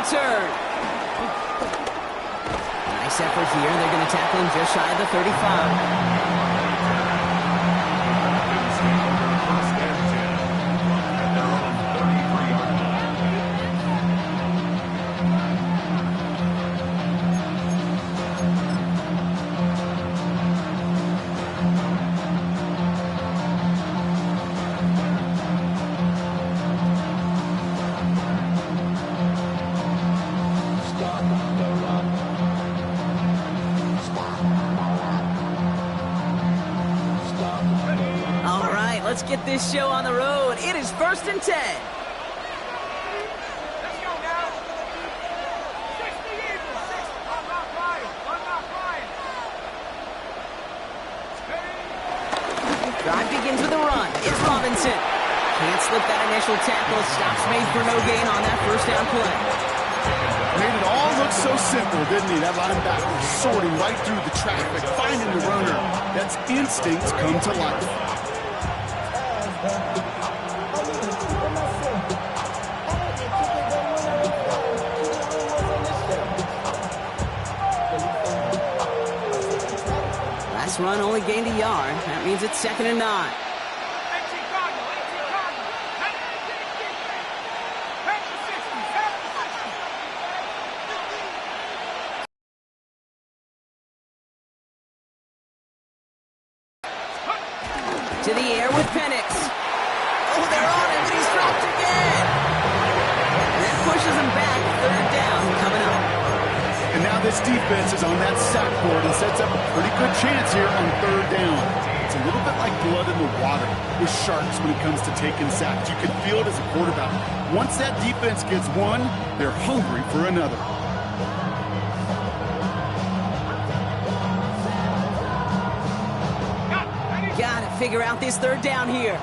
return. Nice effort here. They're going to tackle him just shy of the 35. Let's get this show on the road. It is 1st and 10. Let's go now. 60 Eagles. 60. I'm not flying. Drive begins with a run. It's Robinson. Can't slip that initial tackle. Stops made for no gain on that first down play. Made it all look so simple, didn't he? That linebacker sorting right through the traffic, finding the runner. That's instincts come to life. Last run only gained a yard. That means it's 2nd and 9. To the air with Penix. Oh, they're on him, and he's dropped again. And that pushes him back. 3rd down coming up. And now this defense is on that sack board and sets up a pretty good chance here on 3rd down. It's a little bit like blood in the water with Sharks when it comes to taking sacks. You can feel it as a quarterback. Once that defense gets one, they're hungry for another. Got to figure out this 3rd down here.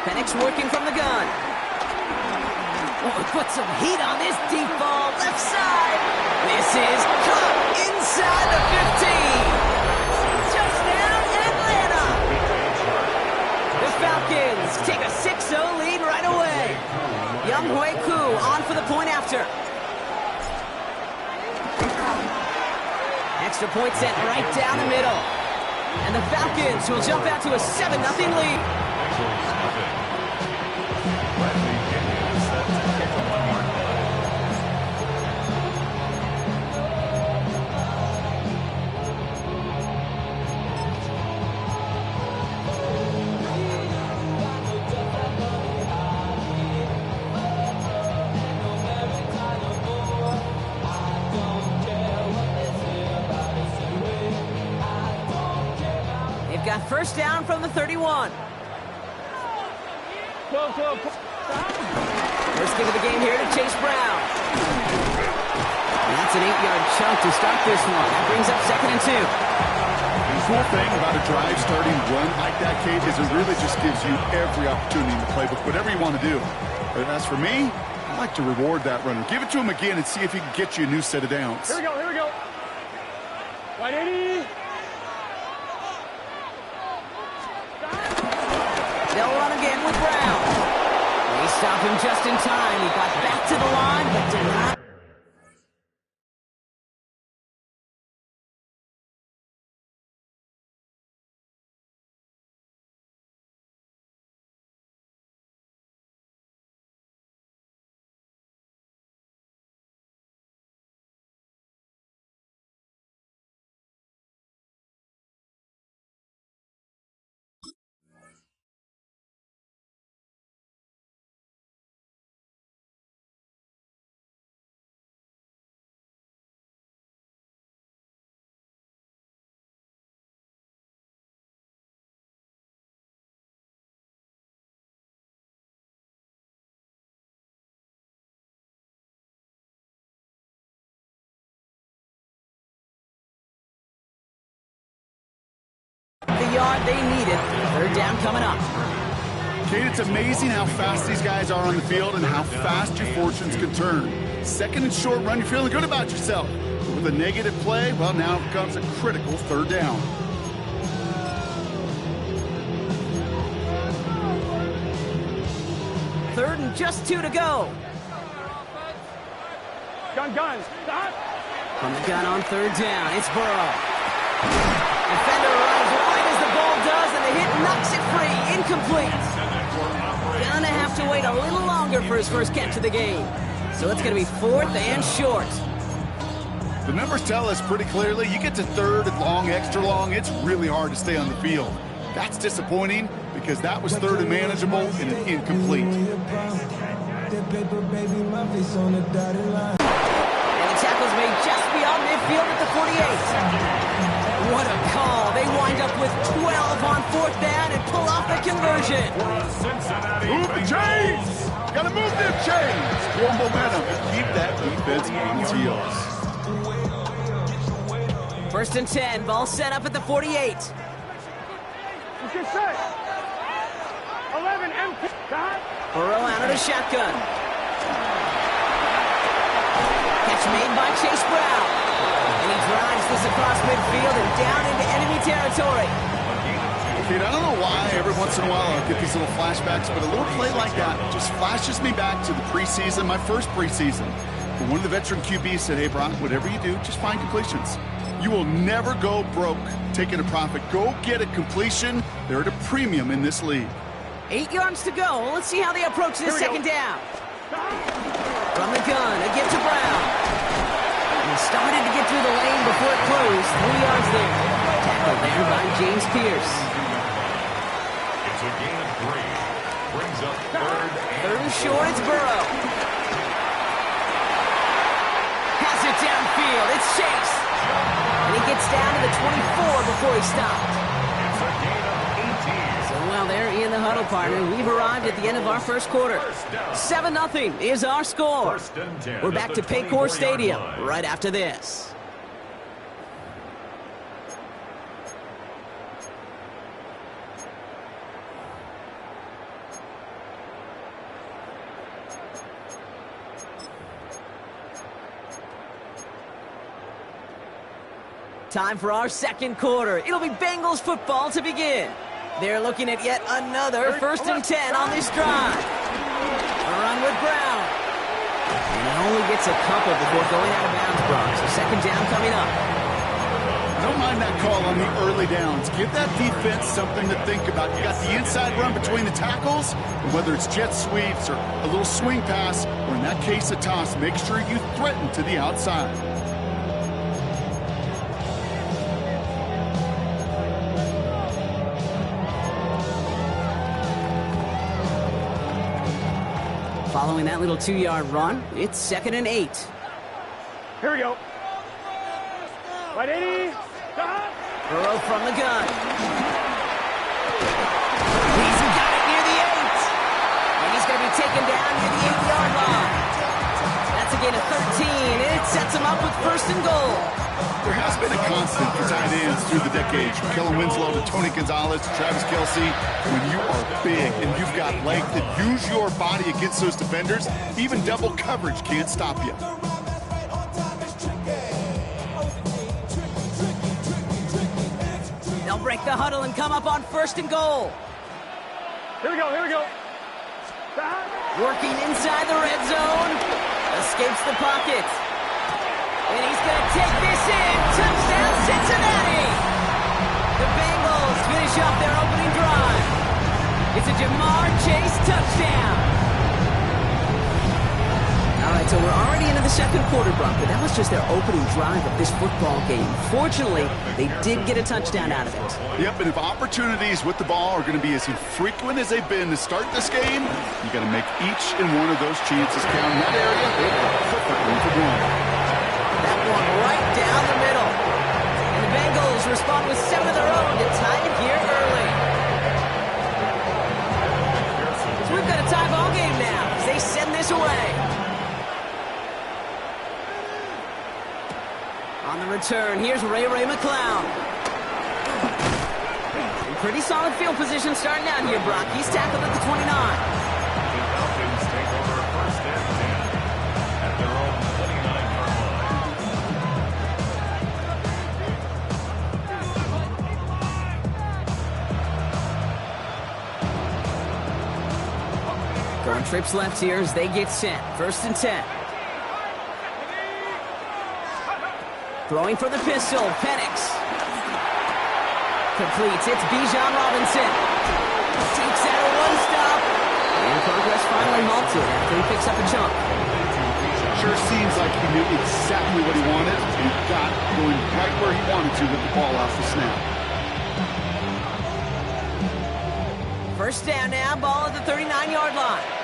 Penix working from the gun. Oh, put some heat on this deep ball. Left side. This is caught inside the 15. Touchdown, Atlanta. The Falcons take a 6-0 lead right away. Young Hui Koo on for the point after. Extra point set right down the middle. And the Falcons will jump out to a 7-0 lead. Got 1st down from the 31. First kick of the game here to Chase Brown. And that's an 8-yard chunk to start this one. That brings up 2nd and 2. The cool thing about a drive starting run like that, Kate, is it really just gives you every opportunity in the playbook, whatever you want to do. But as for me, I like to reward that runner. Give it to him again and see if he can get you a new set of downs. Here we go. 180. They'll run again with Brown. They stop him just in time. He got back to the line, but did not. The yard they needed. 3rd down coming up. Kate, it's amazing how fast these guys are on the field and how fast your fortunes can turn. 2nd and short run, you're feeling good about yourself. But with a negative play, well, now comes a critical 3rd down. with just 2 to go. Gun. Stop. From the gun on 3rd down, it's Burrow. Defender runs wide as the ball does, and the hit knocks it free. Incomplete. Gonna have to wait a little longer for his first catch of the game. So it's gonna be 4th and short. The numbers tell us pretty clearly, you get to 3rd and long, extra long, it's really hard to stay on the field. That's disappointing because that was 3rd and manageable and an incomplete. And the tackle's made just beyond midfield at the 48. What a call. They wind up with 12 on 4th down and pull off the conversion. Move the chains! Gotta move them chains! More momentum and keep that defense on its heels. 1st and 10, ball set up at the 48. Let's get set. 11 empty. Stop. Burrow out of the shotgun. Catch made by Chase Brown. And he drives this across midfield and down into enemy territory. Kate, I don't know why every once in a while I'll get these little flashbacks, but a little play like that just flashes me back to the preseason, my first preseason. But one of the veteran QBs said, hey, Brock, whatever you do, just find completions. You will never go broke taking a profit. Go get a completion. They're at a premium in this league. 8 yards to go. Let's see how they approach this 2nd down. From the gun, a give to Brown. And he started to get through the lane before it closed. 3 yards there. Tackled there by James Pierce. It's a gain of 3. Brings up 3rd and short, it's Burrow. Has it downfield. It's Chase. And he gets down to the 24 before he stopped. It's a gain of 18. So while they're in the huddle, partner, we've arrived at the end of our first quarter. 7-0 is our score. We're back to Paycor Stadium right after this. Time for our 2nd quarter. It'll be Bengals football to begin. They're looking at yet another 1st and 10 on this drive. A run with Brown. And it only gets a couple before going out of bounds, Brock. So 2nd down coming up. I don't mind that call on the early downs. Give that defense something to think about. You got the inside run between the tackles, and whether it's jet sweeps or a little swing pass, or in that case a toss, make sure you threaten to the outside. Following that little 2-yard run, it's 2nd and 8. Here we go. 180. Stop. Burrow from the gun. He's got it near the 8. And he's going to be taken down near the 8-yard line. That's a gain of 13, and it sets him up with 1st and goal. There has been a constant for tight ends through the decades, from Kellen Winslow to Tony Gonzalez to Travis Kelce. When you are big and you've got length and use your body against those defenders, even double coverage can't stop you. They'll break the huddle and come up on 1st and goal. Here we go. Stop. Working inside the red zone. Escapes the pocket. And he's going to take this in. Touchdown, Cincinnati! The Bengals finish off their opening drive. It's a Jamar Chase touchdown. All right, so we're already into the 2nd quarter, Brock, but that was just their opening drive of this football game. Fortunately, they did get a touchdown out of it. Yep, and if opportunities with the ball are going to be as infrequent as they've been to start this game, you got to make each and one of those chances count. In that area, they've got perfect room for one. That one right down the middle. And the Bengals respond with 7 of their own to tie it here early. So we've got a tie ball game now as they send this away. On the return, here's Ray McCloud. In pretty solid field position starting out here, Brock. He's tackled at the 29. The Falcons take over 1st and 10 at their own 29-yard line. Going trips left here as they get set. 1st and 10. Throwing for the pistol, Penix. Completes, it's Bijan Robinson. Takes out a one-stop. And progress finally halted after he picks up a chunk. Sure seems like he knew exactly what he wanted, and he got going right where he wanted to with the ball off the snap. 1st down now, ball at the 39-yard line.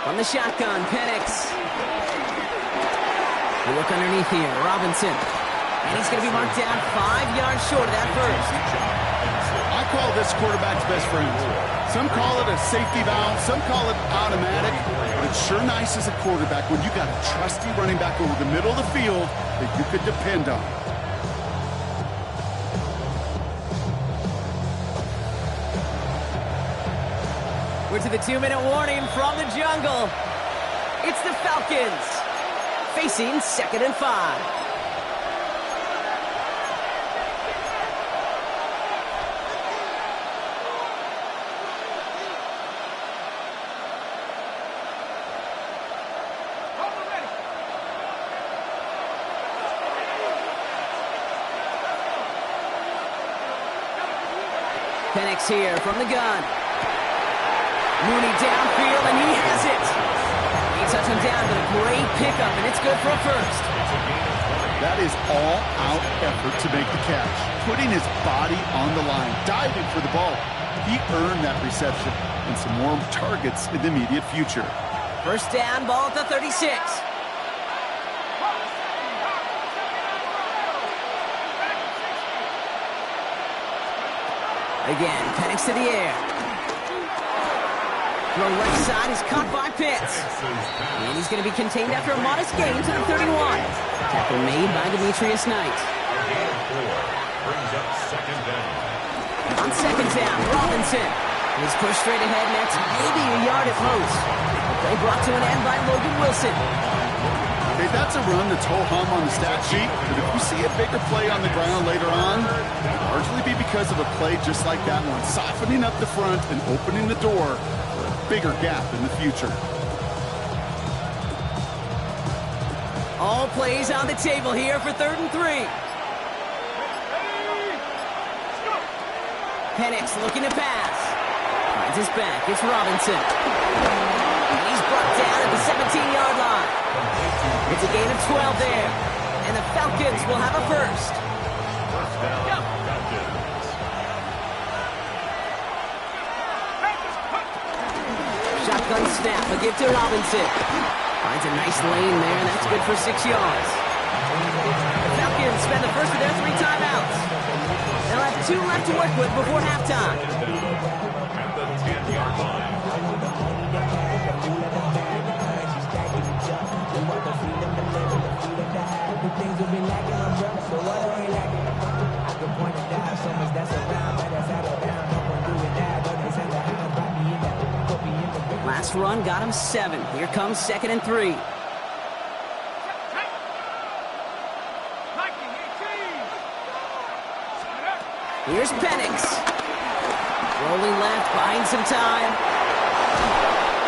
From the shotgun, Penix. We look underneath here, Robinson. And he's going to be marked down 5 yards short of that first. I call this quarterback's best friend. Some call it a safety valve, some call it automatic, but it's sure nice as a quarterback when you got a trusty running back over the middle of the field that you could depend on. We're to the 2-minute warning from the jungle. It's the Falcons facing 2nd and 5. Penix here from the gun. Mooney downfield, and he has it. He touched him down, but a great pickup, and it's good for a first. That is all-out effort to make the catch, putting his body on the line, diving for the ball. He earned that reception and some more targets in the immediate future. 1st down, ball at the 36. Again, Penix to the air. Throw left side is caught by Pitts. And he's going to be contained after a modest gain to the 31. Tackle made by Demetrius Knight. Brings up 2nd down. On 2nd down, Robinson. He's pushed straight ahead, and that's maybe a yard at most. The play brought to an end by Logan Wilson. Okay, that's a run that's ho-hum on the stat sheet, but if we see a bigger play on the ground later on, it'll largely be because of a play just like that one, softening up the front and opening the door for a bigger gap in the future. All plays on the table here for 3rd and 3. Penix looking to pass. Finds his back. It's Robinson. And he's brought down at the 17-yard line. It's a gain of 12 there. And the Falcons will have a first. 1st down, Falcons. Shotgun snap. A give to Robinson. Finds a nice lane there, and that's good for 6 yards. The Falcons spend the first of their 3 timeouts. They'll have 2 left to work with before halftime. At the 10-yard line. Last run got him 7. Here comes 2nd and 3. Here's Penix. Rolling left, buying some time.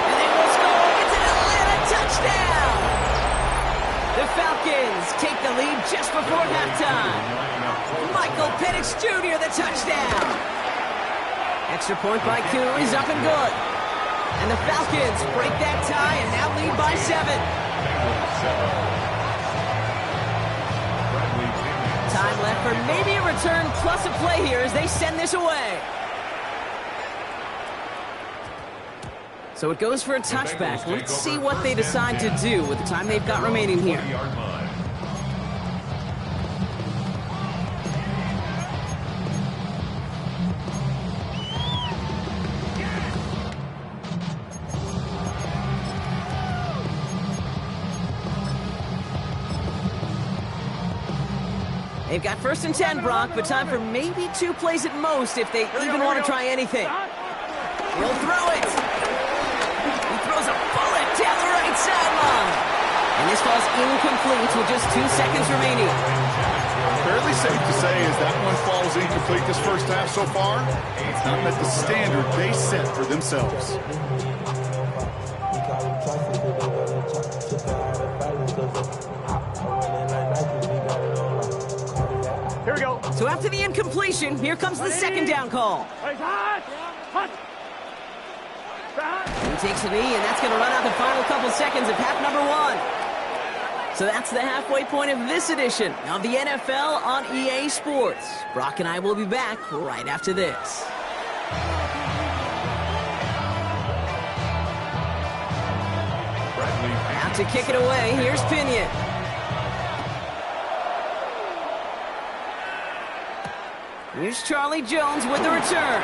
And they will score. It's an Atlanta touchdown. The Falcons take the lead just before halftime. Michael Penix Jr. the touchdown. Extra point by Koo is up and good. And the Falcons break that tie and now lead by 7. Time left for maybe a return plus a play here as they send this away. So it goes for a touchback. Let's see what they decide to do with the time they've got remaining here. They've got 1st and 10, Brock, but time for maybe 2 plays at most if they even want to try anything. He'll throw it. He throws a bullet down the right sideline. And this falls incomplete with just 2 seconds remaining. fairly safe to say as that one falls incomplete this first half so far, it's not met the standard they set for themselves. Here we go. So after the incompletion, here comes the second down call. Hot. Hot. He takes a knee, and that's going to run out the final couple seconds of half number one. So that's the halfway point of this edition of the NFL on EA Sports. Brock and I will be back right after this. Out to kick it away, here's Pinion. Here's Charlie Jones with the return.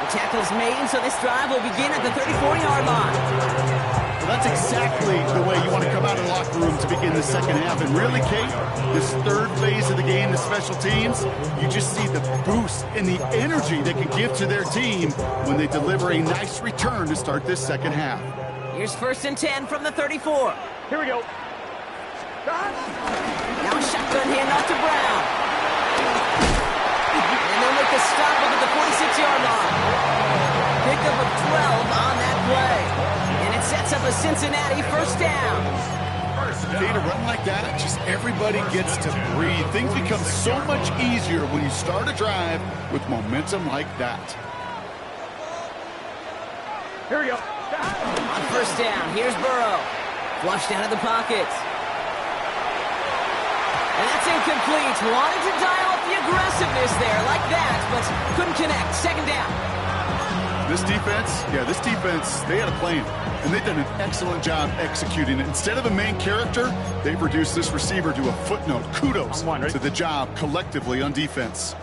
The tackle's made, so this drive will begin at the 34-yard line. Well, that's exactly the way you want to come out of the locker room to begin the second half. And really, Kate, this third phase of the game, the special teams, you just see the boost and the energy they can give to their team when they deliver a nice return to start this second half. Here's 1st and 10 from the 34. Here we go. Now a shotgun handoff to Brown. And they'll make a stop up at the 46-yard line. Pickup of 12 on that play. And it sets up a Cincinnati first down. Data run like that, just everybody gets to breathe. Things become so much easier when you start a drive with momentum like that. Here we go. On first down, here's Burrow. Flushed out of the pocket. And that's incomplete. Wanted to dial up the aggressiveness there like that, but couldn't connect. Second down. This defense, they had a plan, and they've done an excellent job executing it. Instead of a main character, they've reduced this receiver to a footnote. Kudos to the job collectively on defense.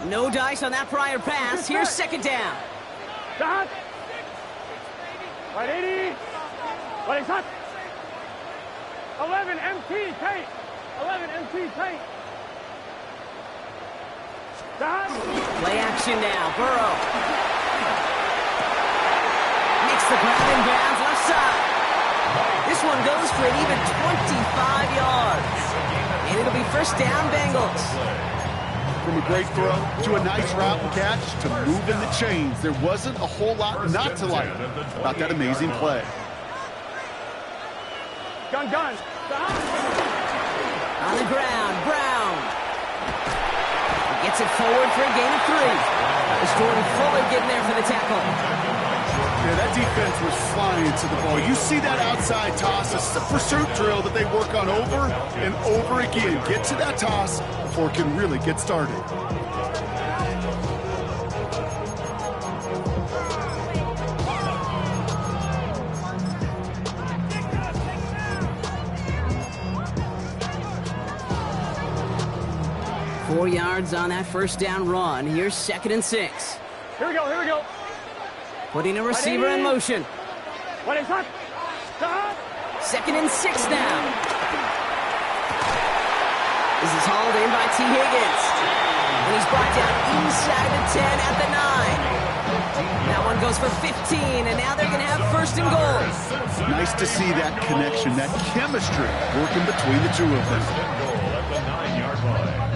No dice on that prior pass. Here's second down. Hot. Right 80. Right hot. 11 MT tank. 11 MT tank. Play action now. Burrow. Makes the grab in bounds left side. This one goes for an even 25 yards. And it'll be first down, Bengals. From a great throw to a nice route and catch to moving the chains, there wasn't a whole lot not to like about that amazing play. Gun. On the ground, Brown. He gets it forward for a gain of 3. It's Jordan Fuller getting there for the tackle. Yeah, that defense was flying to the ball. You see that outside toss. It's a pursuit drill that they work on over and over again. Get to that toss before it can really get started. Four yards on that first down run. Here's 2nd and 6. Here we go. Putting a receiver in motion. What is hot? 2nd and 6 now. This is hauled in by T. Higgins. And he's brought down inside the 10 at the 9. That one goes for 15, and now they're going to have 1st and goal. Nice to see that connection, that chemistry working between the two of them. Goal at the 9-yard line.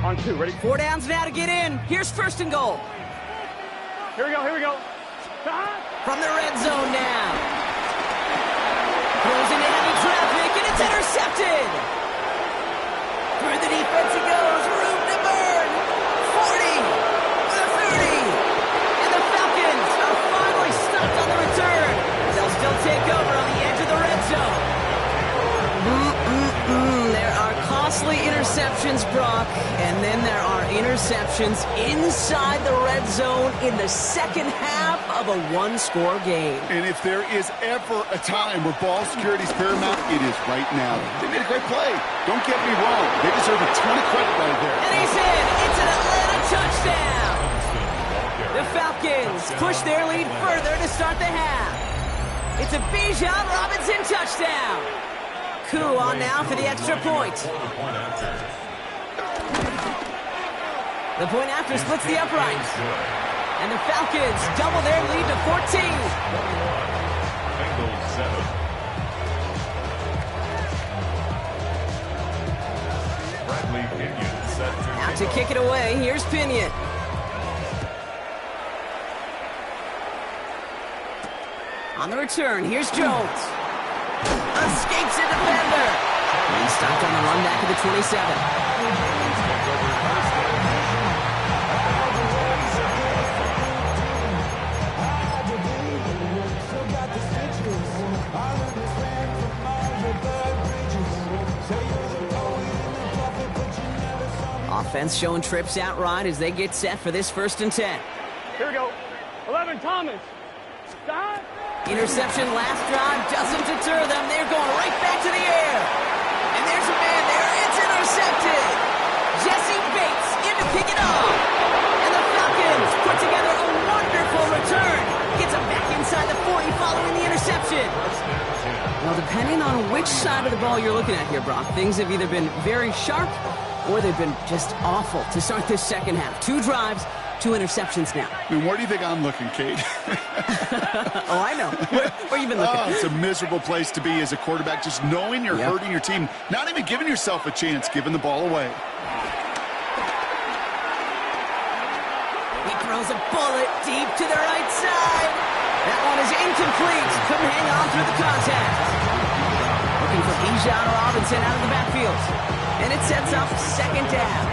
On 2, ready? 4 downs now to get in. Here's 1st and goal. Here we go. From the red zone now. Throws into heavy traffic, and it's intercepted. Through the defense it goes. Room to burn. 40. The 30. And the Falcons are finally stopped on the return. They'll still take over on the edge of the red zone. There are costly interceptions, Brock, and then there are interceptions inside the red zone in the second half of a one-score game. And if there is ever a time where ball security is paramount, it is right now. They made a great play. Don't get me wrong. They deserve a ton of credit right there. And he's in. It's an Atlanta touchdown. The Falcons push their lead further to start the half. It's a Bijan Robinson touchdown. Coup on now for the extra point. The point after splits the uprights. And the Falcons double their lead to 14. Bengals 7. Bradley Pinion set to Out to kick it away, here's Pinion. On the return, here's Jones. Escapes a defender. And he's stopped on the run back at the 27. Offense showing trips out right as they get set for this 1st and 10. Here we go. 11, Thomas. Stop. Interception last drive doesn't deter them. They're going right back to the air. And there's a man there. It's intercepted. Jesse Bates in to pick it off. And the Falcons put together a wonderful return. Gets him back inside the 40 following the interception. Well, depending on which side of the ball you're looking at here, Brock, things have either been very sharp or they've been just awful to start this second half. 2 drives, 2 interceptions now. I mean, where do you think I'm looking, Kate? Oh, I know. Where you been looking? Oh, it's a miserable place to be as a quarterback, just knowing you're hurting your team, not even giving yourself a chance, giving the ball away. He throws a bullet deep to the right side. That one is incomplete. Couldn't hang on through the contact. Looking for Bijan Robinson out of the backfield. And it sets up 2nd down.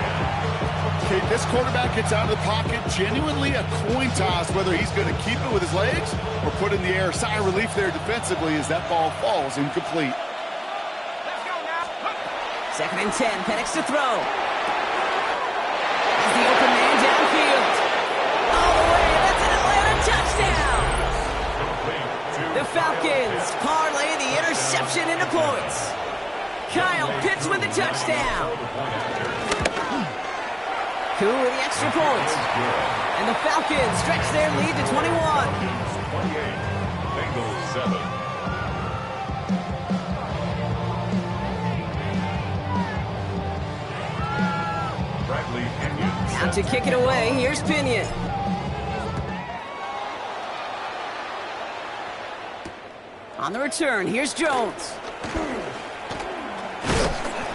Okay, this quarterback gets out of the pocket, genuinely a coin toss whether he's going to keep it with his legs or put it in the air. Sigh of relief there defensively as that ball falls incomplete. Let's go now. 2nd and 10, Penix to throw. He's the open man downfield. All the way, that's an Atlanta touchdown. The Falcons parlay the interception into points. Kyle Pitts with the touchdown. Coup with the extra point. And the Falcons stretch their lead to 21. 28. Bengals 7. Bradley Pinion. Out to kick it away, here's Pinion. On the return, here's Jones.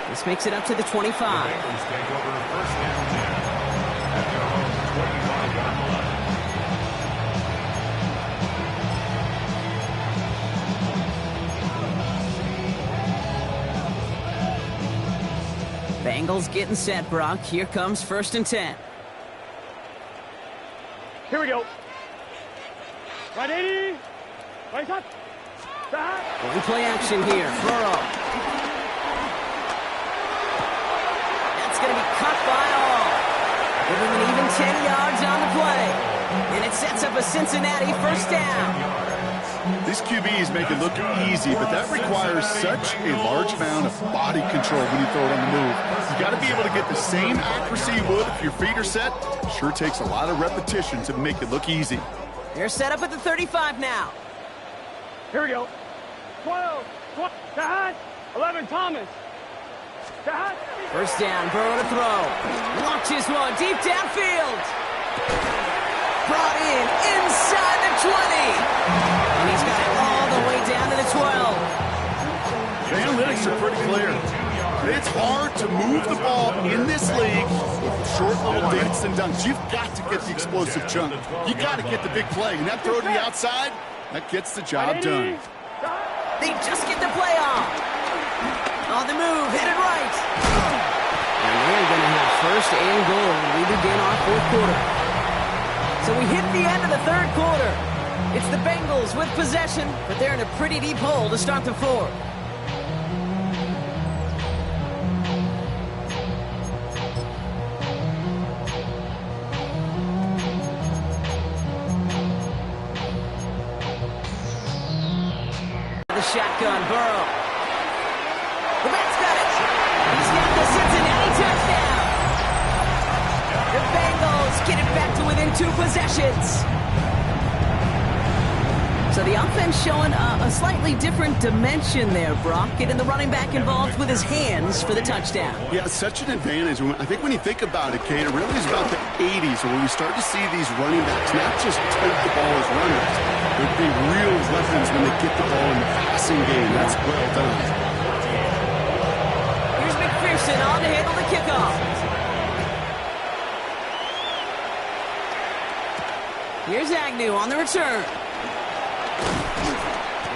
This makes it up to the 25. Bengals take over 1st and 10 at their own 25-yard line. Bengals getting set, Brock. Here comes 1st and 10. Here we go. Right 80. Right up. Stop. Going play action here. Burrow. That's going to be cut by all. Give him an even 10 yards on the play. And it sets up a Cincinnati 1st down. These QBs make it look easy, but that requires such a large amount of body control when you throw it on the move. You got to be able to get the same accuracy you would if your feet are set. Sure takes a lot of repetition to make it look easy. They're set up at the 35 now. Here we go. 12. Stop. 11, Thomas. Stop. 1st down, Burrow to throw. Launches one deep downfield. Brought in inside the 20. And he's got it all the way down to the 12. The analytics are pretty clear. It's hard to move the ball in this league with short little dinks and dunks. You've got to get the explosive chunk. You got to get the big play. And that throw to the outside, that gets the job done. They just get the play off. On the move, hit it right. And they're going to have 1st and goal when we begin our 4th quarter. So we hit the end of the 3rd quarter. It's the Bengals with possession, but they're in a pretty deep hole to start the 4th. The shotgun, Burrow. The back's got it. He's got the Cincinnati touchdown. The Bengals get it back to within 2 possessions. So the offense showing a slightly different dimension there, Brock. Getting the running back involved with his hands for the touchdown. Yeah, such an advantage. I think when you think about it, Kate, it really is about the 80s where we start to see these running backs not just take the ball as runners, but be real weapons when they get the ball in the passing game. That's well done. Here's McPherson on to handle the kickoff. Here's Agnew on the return.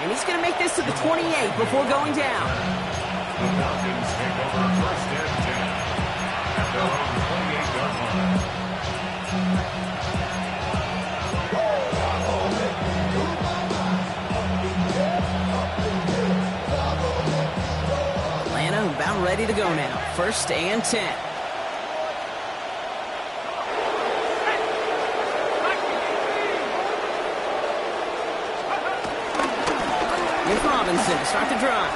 And he's going to make this to the 28 before going down. The Falcons take over first and 10 at their own 28-yard line. Atlanta about ready to go now. First and 10. Robinson to start the drive.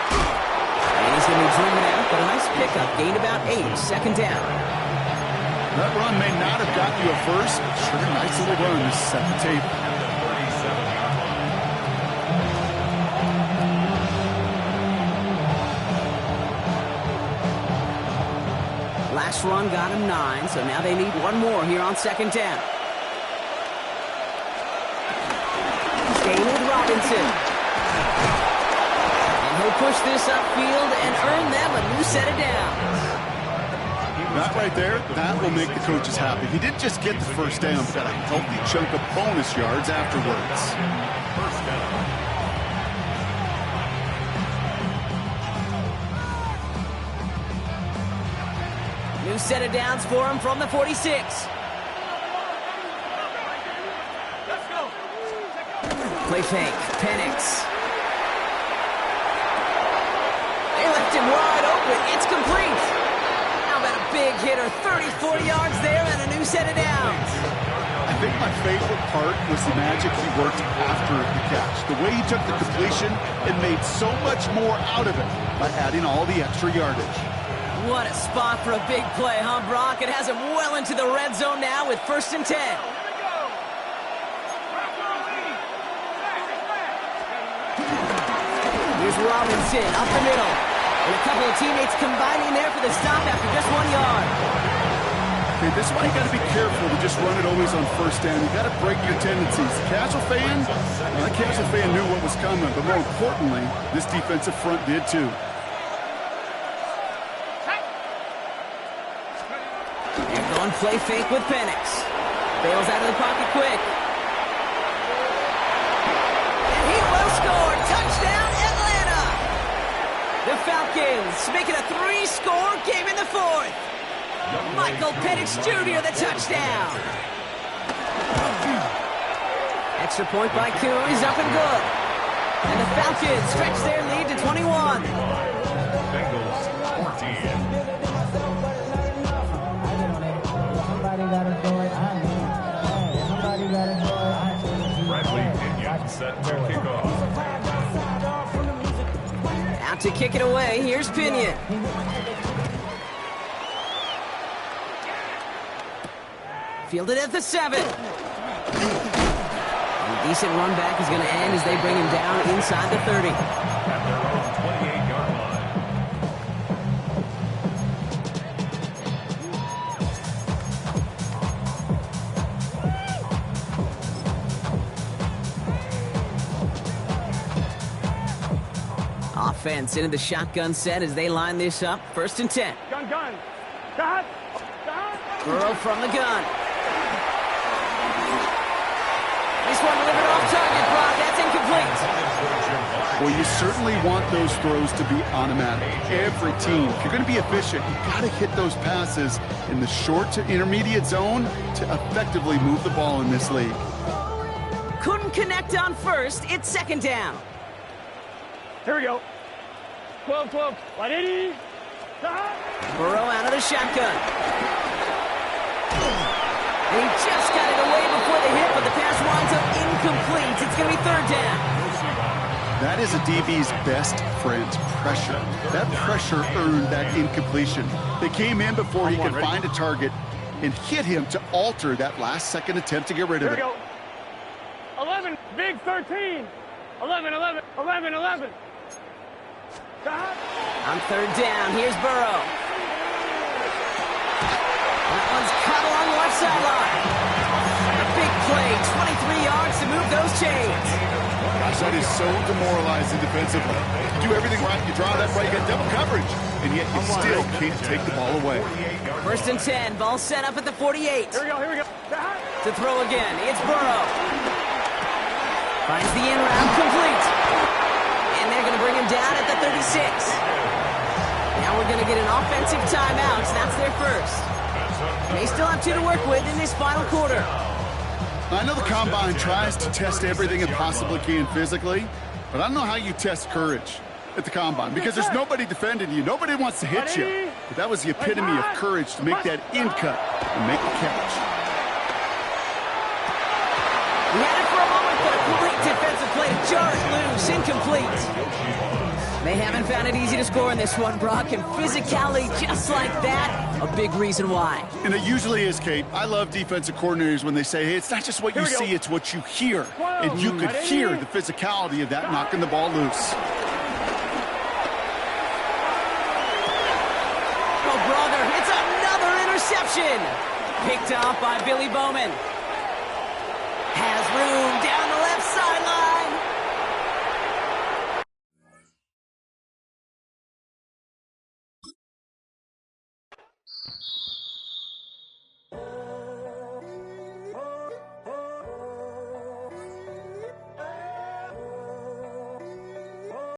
And he's going to be driven out, but a nice pickup. Gained about 8. Second down. That run may not have gotten you a first, but sure, nice little run to set the table. Last run got him 9, so now they need one more here on second down. Stay with Robinson. He'll push this upfield and earn them a new set of downs. That right there, that will make the coaches happy. He didn't just get the first down, but got a healthy chunk of bonus yards afterwards. First down. New set of downs for him from the 46. Let's go. Play fake. Penix. Left him wide open. It's complete. How about a big hitter? 30, 40 yards there and a new set of downs. I think my favorite part was the magic he worked after the catch. The way he took the completion and made so much more out of it by adding all the extra yardage. What a spot for a big play, huh, Brock? It has him well into the red zone now with first and 10. Here's Robinson up the middle. And a couple of teammates combining there for the stop after just 1 yard. Okay, this is why you got to be careful to just run it always on first down. You got to break your tendencies. Casual fan, well, the casual fan knew what was coming, but more importantly, this defensive front did too. They're going play fake with Penix. Bails out of the pocket quick. And he will score. Touchdown, Atlanta! The Falcons make it a 3-score game in the fourth. Michael Penix Jr. the touchdown. Extra point by Kuhn is up and good. And the Falcons stretch their lead to 21. Bengals 14. Bradley Pinion set to kick off. Out to kick it away, here's Pinion. Fielded at the 7. And a decent run back is going to end as they bring him down inside the 30. At their own 28-yard line. Offense into the shotgun set as they line this up. First and 10. Gun. Gun. Burrow from the gun. This one delivered off target, Brock. That's incomplete. Well, you certainly want those throws to be automatic. Every team, if you're going to be efficient, you got to hit those passes in the short to intermediate zone to effectively move the ball in this league. Couldn't connect on first. It's second down. Here we go. 12. 180. Burrow out of the shotgun. And he just got it away before the hit, but the pass winds up incomplete. It's going to be third down. That is a DB's best friend, pressure. That pressure earned that incompletion. They came in before he could find a target and hit him to alter that last-second attempt to get rid of it. Here we go. 11, big 13. 11, 11, 11, 11. On third down, here's Burrow. That one's cut along the left sideline. A big play, 23 yards to move those chains. Gosh, that is so demoralizing defensively. You do everything right, you draw that right, you get double coverage, and yet you still can't take the ball away. First and 10, ball set up at the 48. Here we go, here we go. To throw again, it's Burrow. Finds the end round complete. And they're going to bring him down at the 36. Now we're going to get an offensive timeout. That's their first. They still have 2 to work with in this final quarter. I know the Combine tries to test everything it possibly can physically, but I don't know how you test courage at the Combine because there's nobody defending you. Nobody wants to hit you. But that was the epitome of courage to make that in cut and make the catch. We had it for a moment, but a complete defensive play to jar it loose. Incomplete. They haven't found it easy to score in this one, Brock, and physicality just like that, a big reason why. And it usually is, Kate. I love defensive coordinators when they say, hey, it's not just what you see, it's what you hear. And you could hear the physicality of that knocking the ball loose. Oh, brother, it's another interception. Picked off by Billy Bowman. Has room down the left sideline.